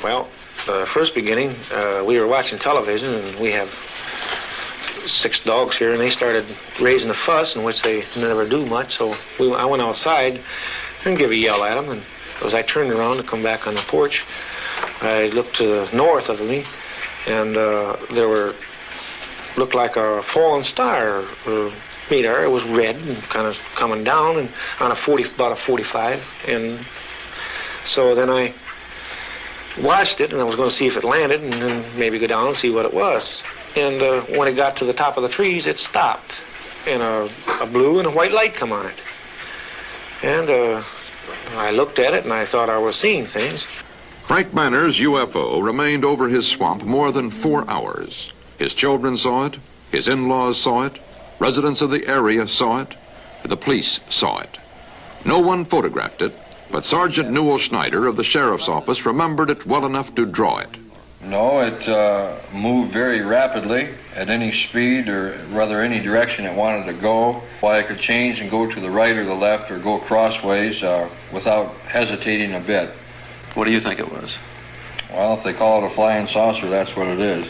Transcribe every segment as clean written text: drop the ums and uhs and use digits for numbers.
Well, first beginning, we were watching television, and we have 6 dogs here, and they started raising a fuss, in which they never do much. So I went outside and gave a yell at them, and as I turned around to come back on the porch, I looked to the north of me, and looked like a fallen star. Meteor. It was red and kind of coming down, and on about a 45, and so then I watched it, and I was going to see if it landed, and then maybe go down and see what it was. And when it got to the top of the trees, it stopped, and a blue and a white light come on it. And I looked at it, and I thought I was seeing things. Frank Mannor's UFO remained over his swamp more than 4 hours. His children saw it, his in-laws saw it, residents of the area saw it, the police saw it. No one photographed it, but Sergeant Newell Schneider of the Sheriff's Office remembered it well enough to draw it. No, it moved very rapidly at any speed, or rather any direction it wanted to go. Why it could change and go to the right or the left or go crossways without hesitating a bit. What do you think it was? Well, if they call it a flying saucer, that's what it is.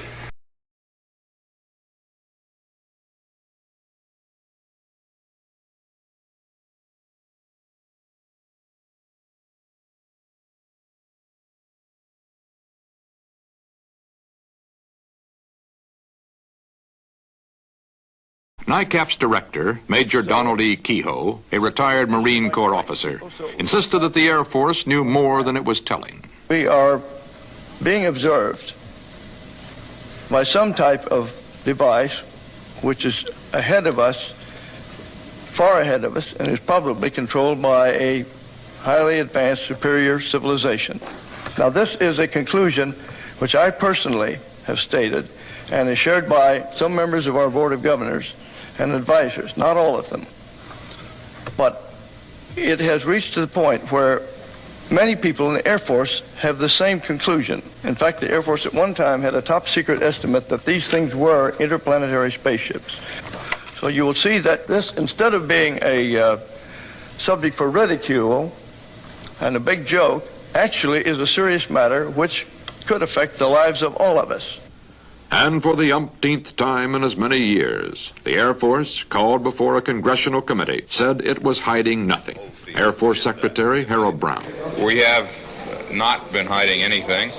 NICAP's director, Major Donald E. Kehoe, a retired Marine Corps officer, insisted that the Air Force knew more than it was telling. We are being observed by some type of device which is ahead of us, far ahead of us, and is probably controlled by a highly advanced superior civilization. Now, this is a conclusion which I personally have stated and is shared by some members of our Board of Governors and advisors, not all of them. But it has reached to the point where many people in the Air Force have the same conclusion. In fact, the Air Force at one time had a top secret estimate that these things were interplanetary spaceships. So you will see that this, instead of being a subject for ridicule and a big joke, actually is a serious matter which could affect the lives of all of us. And for the umpteenth time in as many years, the Air Force, called before a congressional committee, said it was hiding nothing. Air Force Secretary Harold Brown. We have not been hiding anything.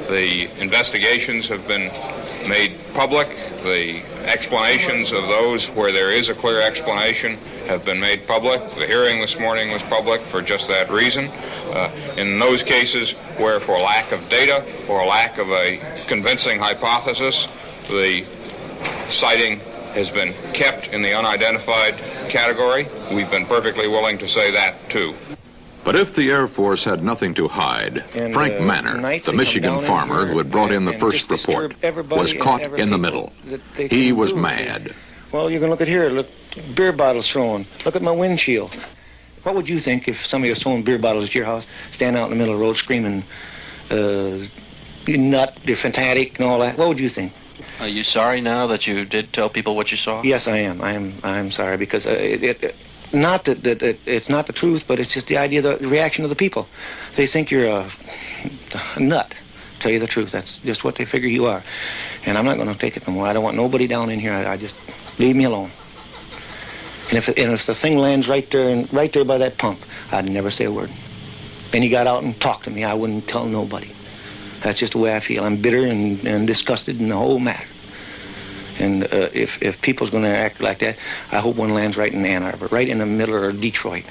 The investigations have been made public. The explanations of those where there is a clear explanation have been made public. The hearing this morning was public for just that reason. In those cases where, for lack of data or lack of a convincing hypothesis, the sighting has been kept in the unidentified category, we've been perfectly willing to say that too. But if the Air Force had nothing to hide, Frank Mannor, the Michigan farmer who had brought in the first report, was caught in the middle. He was mad. Well, you can look at here. Look, beer bottles thrown. Look at my windshield. What would you think if somebody was throwing beer bottles at your house, stand out in the middle of the road screaming, you nut, you're fanatic, and all that? What would you think? Are you sorry now that you did tell people what you saw? Yes, I am. I am sorry, because not that it's not the truth, but it's just the idea, the reaction of the people. They think you're a nut. Tell you the truth, that's just what they figure you are. And I'm not going to take it no more. I don't want nobody down in here. I just leave me alone. And if the thing lands right there by that pump, I'd never say a word. And he got out and talked to me, I wouldn't tell nobody. That's just the way I feel. I'm bitter and disgusted in the whole matter. And if people's going to act like that, I hope one lands right in Ann Arbor, right in the middle of Detroit.